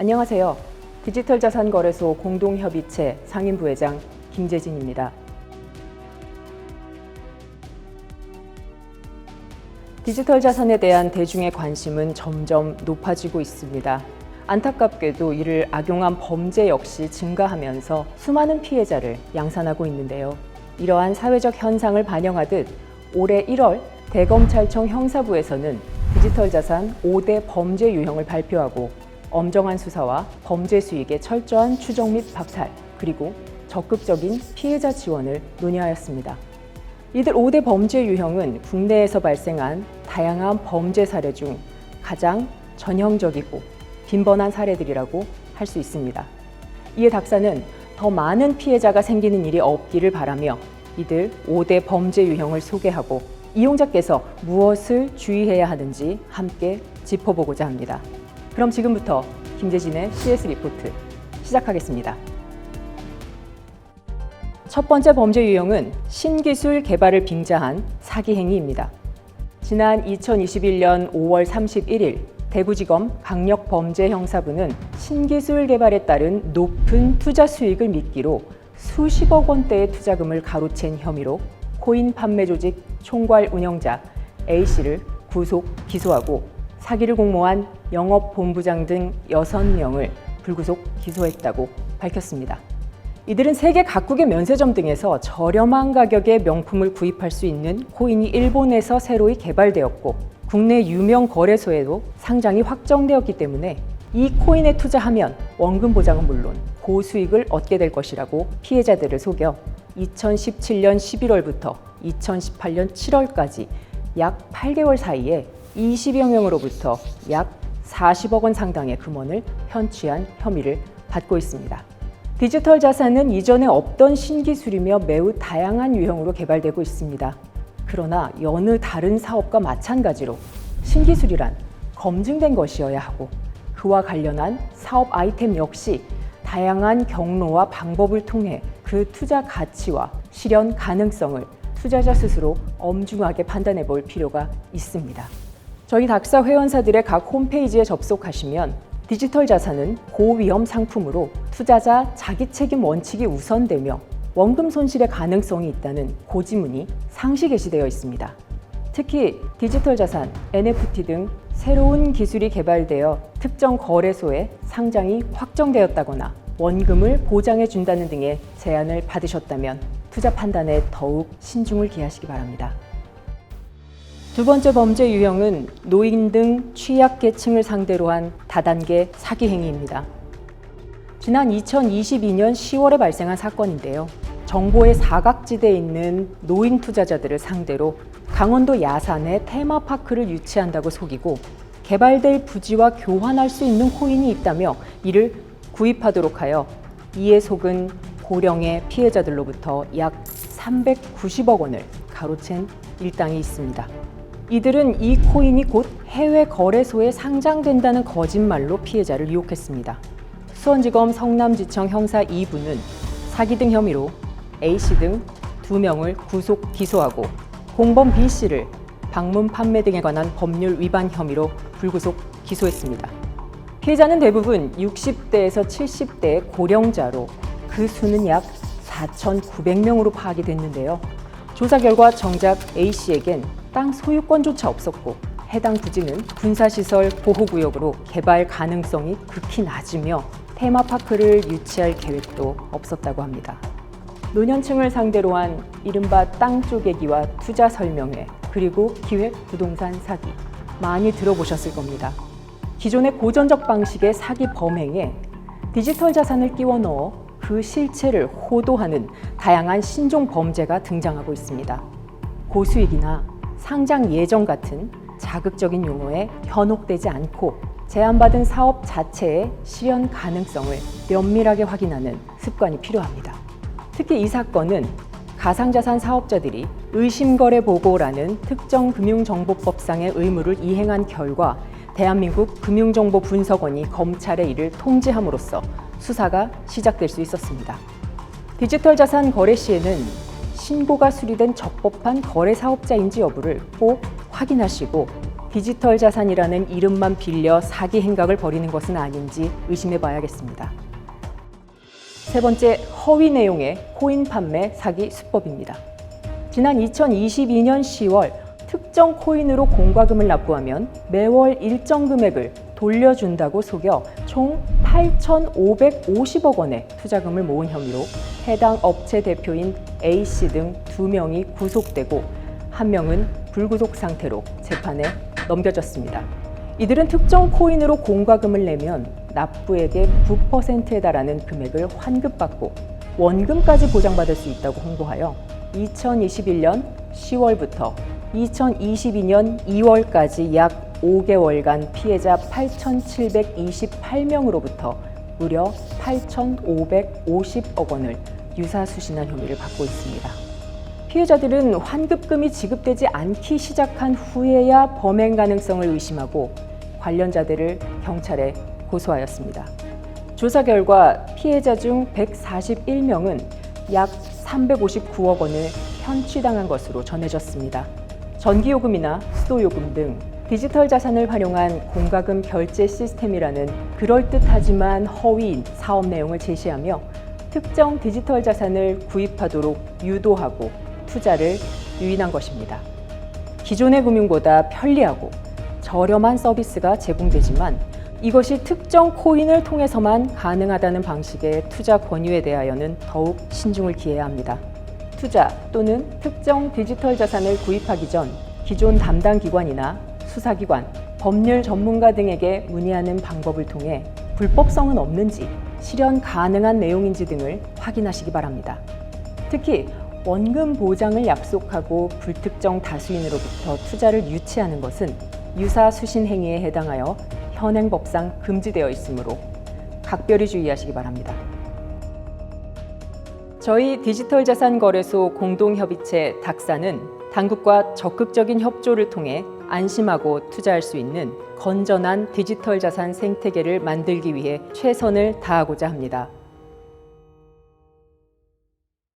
안녕하세요. 디지털자산거래소 공동협의체 상임부회장 김재진입니다. 디지털 자산에 대한 대중의 관심은 점점 높아지고 있습니다. 안타깝게도 이를 악용한 범죄 역시 증가하면서 수많은 피해자를 양산하고 있는데요. 이러한 사회적 현상을 반영하듯 올해 1월 대검찰청 형사부에서는 디지털 자산 5대 범죄 유형을 발표하고 엄정한 수사와 범죄 수익의 철저한 추적 및 박탈, 그리고 적극적인 피해자 지원을 논의하였습니다. 이들 5대 범죄 유형은 국내에서 발생한 다양한 범죄 사례 중 가장 전형적이고 빈번한 사례들이라고 할 수 있습니다. 이에 dak사는 더 많은 피해자가 생기는 일이 없기를 바라며 이들 5대 범죄 유형을 소개하고 이용자께서 무엇을 주의해야 하는지 함께 짚어보고자 합니다. 그럼 지금부터 김재진의 CS 리포트 시작하겠습니다. 첫 번째 범죄 유형은 신기술 개발을 빙자한 사기 행위입니다. 지난 2021년 5월 31일 대구지검 강력범죄형사부는 신기술 개발에 따른 높은 투자 수익을 미끼로 수십억 원대의 투자금을 가로챈 혐의로 코인 판매 조직 총괄 운영자 A씨를 구속, 기소하고 사기를 공모한 영업본부장 등 6명을 불구속 기소했다고 밝혔습니다. 이들은 세계 각국의 면세점 등에서 저렴한 가격에 명품을 구입할 수 있는 코인이 일본에서 새로이 개발되었고 국내 유명 거래소에도 상장이 확정되었기 때문에 이 코인에 투자하면 원금 보장은 물론 고수익을 얻게 될 것이라고 피해자들을 속여 2017년 11월부터 2018년 7월까지 약 8개월 사이에 20여 명으로부터 약 40억 원 상당의 금원을 편취한 혐의를 받고 있습니다. 디지털 자산은 이전에 없던 신기술이며 매우 다양한 유형으로 개발되고 있습니다. 그러나 여느 다른 사업과 마찬가지로 신기술이란 검증된 것이어야 하고 그와 관련한 사업 아이템 역시 다양한 경로와 방법을 통해 그 투자 가치와 실현 가능성을 투자자 스스로 엄중하게 판단해 볼 필요가 있습니다. 저희 dak사 회원사들의 각 홈페이지에 접속하시면 디지털 자산은 고위험 상품으로 투자자 자기 책임 원칙이 우선되며 원금 손실의 가능성이 있다는 고지문이 상시 게시되어 있습니다. 특히 디지털 자산, NFT 등 새로운 기술이 개발되어 특정 거래소에 상장이 확정되었다거나 원금을 보장해 준다는 등의 제안을 받으셨다면 투자 판단에 더욱 신중을 기하시기 바랍니다. 두 번째 범죄 유형은 노인 등 취약계층을 상대로 한 다단계 사기 행위입니다. 지난 2022년 10월에 발생한 사건인데요. 정보의 사각지대에 있는 노인 투자자들을 상대로 강원도 야산에 테마파크를 유치한다고 속이고 개발될 부지와 교환할 수 있는 코인이 있다며 이를 구입하도록 하여 이에 속은 고령의 피해자들로부터 약 390억 원을 가로챈 일당이 있습니다. 이들은 이 코인이 곧 해외 거래소에 상장된다는 거짓말로 피해자를 유혹했습니다. 수원지검 성남지청 형사 2부는 사기 등 혐의로 A씨 등 2명을 구속 기소하고 공범 B씨를 방문 판매 등에 관한 법률 위반 혐의로 불구속 기소했습니다. 피해자는 대부분 60대에서 70대의 고령자로 그 수는 약 4,900명으로 파악이 됐는데요. 조사 결과 정작 A씨에겐 땅 소유권조차 없었고 해당 부지는 군사시설 보호구역으로 개발 가능성이 극히 낮으며 테마파크를 유치할 계획도 없었다고 합니다. 노년층을 상대로 한 이른바 땅 쪼개기와 투자 설명회, 그리고 기획 부동산 사기 많이 들어보셨을 겁니다. 기존의 고전적 방식의 사기 범행에 디지털 자산을 끼워 넣어 그 실체를 호도하는 다양한 신종 범죄가 등장하고 있습니다. 고수익이나 상장 예정 같은 자극적인 용어에 현혹되지 않고 제안받은 사업 자체의 실현 가능성을 면밀하게 확인하는 습관이 필요합니다. 특히 이 사건은 가상자산 사업자들이 의심거래보고라는 특정 금융정보법상의 의무를 이행한 결과 대한민국 금융정보분석원이 검찰에 이를 통지함으로써 수사가 시작될 수 있었습니다. 디지털 자산 거래 시에는 신고가 수리된 적법한 거래 사업자인지 여부를 꼭 확인하시고 디지털 자산이라는 이름만 빌려 사기 행각을 벌이는 것은 아닌지 의심해 봐야겠습니다. 세 번째, 허위 내용의 코인 판매 사기 수법입니다. 지난 2022년 10월 특정 코인으로 공과금을 납부하면 매월 일정 금액을 돌려준다고 속여 총 8,550억 원의 투자금을 모은 혐의로 해당 업체 대표인 A씨 등 2명이 구속되고 1명은 불구속 상태로 재판에 넘겨졌습니다. 이들은 특정 코인으로 공과금을 내면 납부액의 9%에 달하는 금액을 환급받고 원금까지 보장받을 수 있다고 홍보하여 2021년 10월부터 2022년 2월까지 약 5개월간 피해자 8,728명으로부터 무려 8,550억 원을 유사수신한 혐의를 받고 있습니다. 피해자들은 환급금이 지급되지 않기 시작한 후에야 범행 가능성을 의심하고 관련자들을 경찰에 고소하였습니다. 조사 결과 피해자 중 141명은 약 359억 원을 편취당한 것으로 전해졌습니다. 전기요금이나 수도요금 등 디지털 자산을 활용한 공과금 결제 시스템이라는 그럴듯하지만 허위인 사업 내용을 제시하며 특정 디지털 자산을 구입하도록 유도하고 투자를 유인한 것입니다. 기존의 금융보다 편리하고 저렴한 서비스가 제공되지만 이것이 특정 코인을 통해서만 가능하다는 방식의 투자 권유에 대하여는 더욱 신중을 기해야 합니다. 투자 또는 특정 디지털 자산을 구입하기 전 기존 담당 기관이나 수사기관, 법률 전문가 등에게 문의하는 방법을 통해 불법성은 없는지, 실현 가능한 내용인지 등을 확인하시기 바랍니다. 특히 원금 보장을 약속하고 불특정 다수인으로부터 투자를 유치하는 것은 유사 수신 행위에 해당하여 현행법상 금지되어 있으므로 각별히 주의하시기 바랍니다. 저희 디지털 자산 거래소 공동협의체 닥사는 당국과 적극적인 협조를 통해 안심하고 투자할 수 있는 건전한 디지털 자산 생태계를 만들기 위해 최선을 다하고자 합니다.